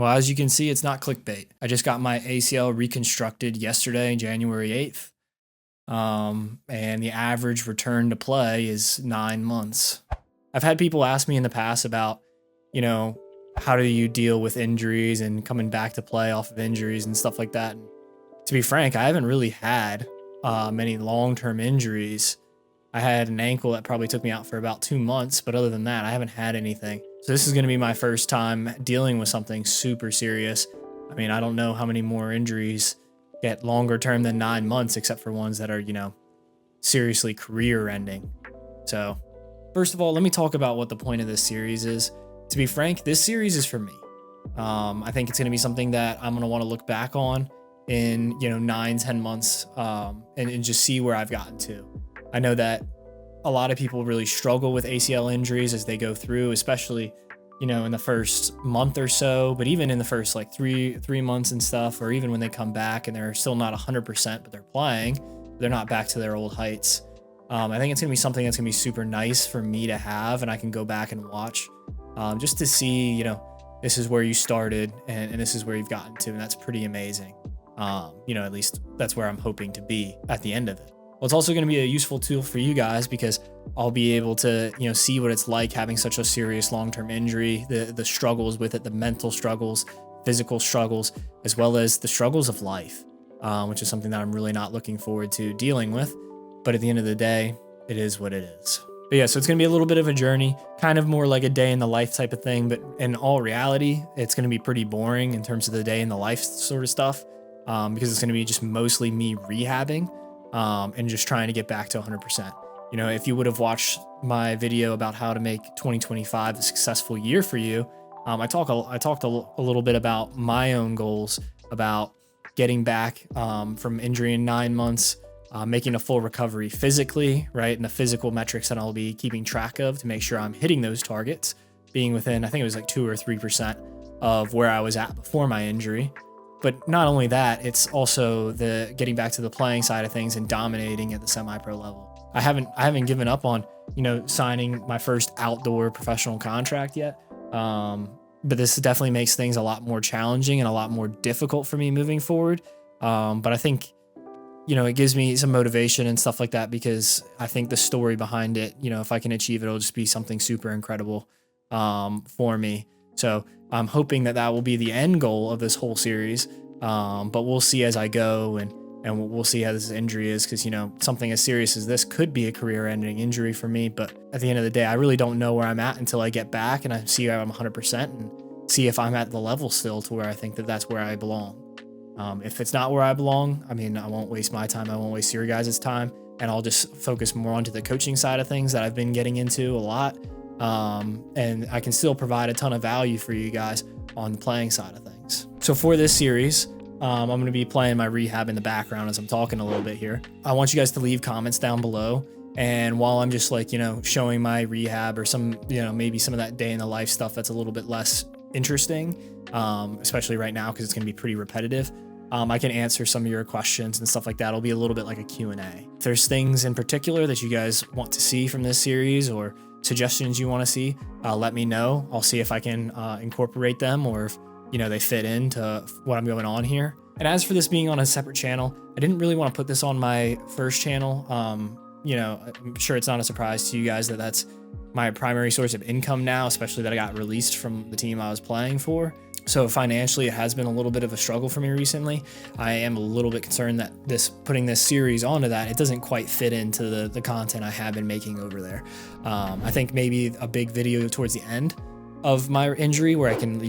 Well, as you can see, it's not clickbait. I just got my ACL reconstructed yesterday, January 8th. And the average return to play is 9 months. I've had people ask me in the past about, how do you deal with injuries and coming back to play off of injuries and stuff like that. And to be frank, I haven't really had many long-term injuries. I had an ankle that probably took me out for about 2 months, but other than that, I haven't had anything. So this is going to be my first time dealing with something super serious. I mean, I don't know how many more injuries get longer term than 9 months, except for ones that are, seriously career ending. So first of all, let me talk about what the point of this series is. To be frank, this series is for me. I think it's going to be something that I'm going to want to look back on in, 9-10 months, and just see where I've gotten to. I know that a lot of people really struggle with ACL injuries as they go through, especially, in the first month or so, but even in the first like three months and stuff, or even when they come back and they're still not 100%, but they're playing, they're not back to their old heights. I think it's going to be something that's going to be super nice for me to have, and I can go back and watch, just to see, this is where you started and this is where you've gotten to, and that's pretty amazing. At least that's where I'm hoping to be at the end of it. Well, it's also going to be a useful tool for you guys because I'll be able to, see what it's like having such a serious long-term injury, the struggles with it, the mental struggles, physical struggles, as well as the struggles of life, which is something that I'm really not looking forward to dealing with. But at the end of the day, it is what it is. But yeah, so it's going to be a little bit of a journey, kind of more like a day in the life type of thing. But in all reality, it's going to be pretty boring in terms of the day in the life sort of stuff, because it's going to be just mostly me rehabbing. And just trying to get back to 100%. If you would have watched my video about how to make 2025 a successful year for you, I talked a little bit about my own goals, about getting back from injury in 9 months, making a full recovery physically, right? And the physical metrics that I'll be keeping track of to make sure I'm hitting those targets, being within, I think it was like 2 or 3% of where I was at before my injury. But not only that, it's also the getting back to the playing side of things and dominating at the semi-pro level. I haven't given up on, signing my first outdoor professional contract yet. But this definitely makes things a lot more challenging and a lot more difficult for me moving forward. But I think, it gives me some motivation and stuff like that, because I think the story behind it, if I can achieve it, it'll just be something super incredible for me. So I'm hoping that will be the end goal of this whole series. But we'll see as I go, and we'll see how this injury is, because, something as serious as this could be a career-ending injury for me. But at the end of the day, I really don't know where I'm at until I get back and I see I'm 100% and see if I'm at the level still to where I think that's where I belong. If it's not where I belong, I mean, I won't waste my time. I won't waste your guys' time, and I'll just focus more onto the coaching side of things that I've been getting into a lot. And I can still provide a ton of value for you guys on the playing side of things. So for this series, I'm going to be playing my rehab in the background as I'm talking a little bit here. I want you guys to leave comments down below. And while I'm just like, showing my rehab or some, maybe some of that day in the life stuff that's a little bit less interesting, especially right now, because it's going to be pretty repetitive. I can answer some of your questions and stuff like that. It'll be a little bit like a Q&A. If there's things in particular that you guys want to see from this series, or suggestions you want to see, let me know. I'll see if I can incorporate them, or if they fit into what I'm going on here. And as for this being on a separate channel, I didn't really want to put this on my first channel. I'm sure it's not a surprise to you guys that that's my primary source of income now, especially that I got released from the team I was playing for. So financially, it has been a little bit of a struggle for me recently. I am a little bit concerned that putting this series onto that, it doesn't quite fit into the content I have been making over there. I think maybe a big video towards the end of my injury where I can,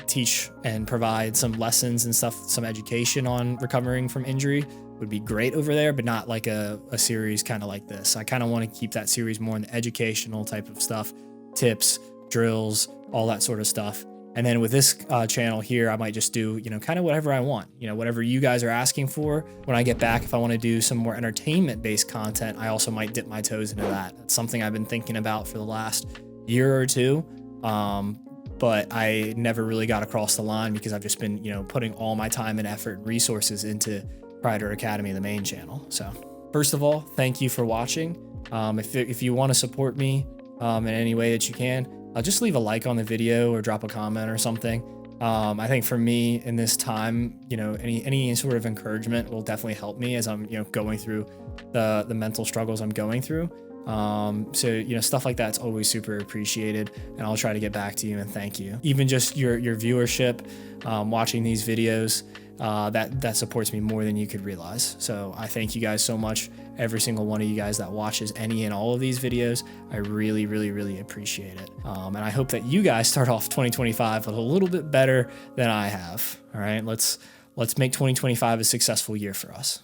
teach and provide some lessons and stuff, some education on recovering from injury would be great over there, but not like a series kind of like this. I kind of want to keep that series more in the educational type of stuff, tips, drills, all that sort of stuff. And then with this channel here, I might just do, kind of whatever I want, whatever you guys are asking for. When I get back, if I want to do some more entertainment-based content, I also might dip my toes into that. That's something I've been thinking about for the last year or two. But I never really got across the line because I've just been, putting all my time and effort and resources into Kreider Academy, the main channel. So first of all, thank you for watching. If you want to support me in any way that you can, just leave a like on the video or drop a comment or something. I think for me in this time, you know, any sort of encouragement will definitely help me as I'm, you know, going through the mental struggles I'm going through. So, you know, stuff like that's always super appreciated, and I'll try to get back to you and thank you. Even just your viewership, watching these videos, that supports me more than you could realize. So I thank you guys so much. Every single one of you guys that watches any and all of these videos, I really, really, really appreciate it. And I hope that you guys start off 2025 a little bit better than I have. All right, let's make 2025 a successful year for us.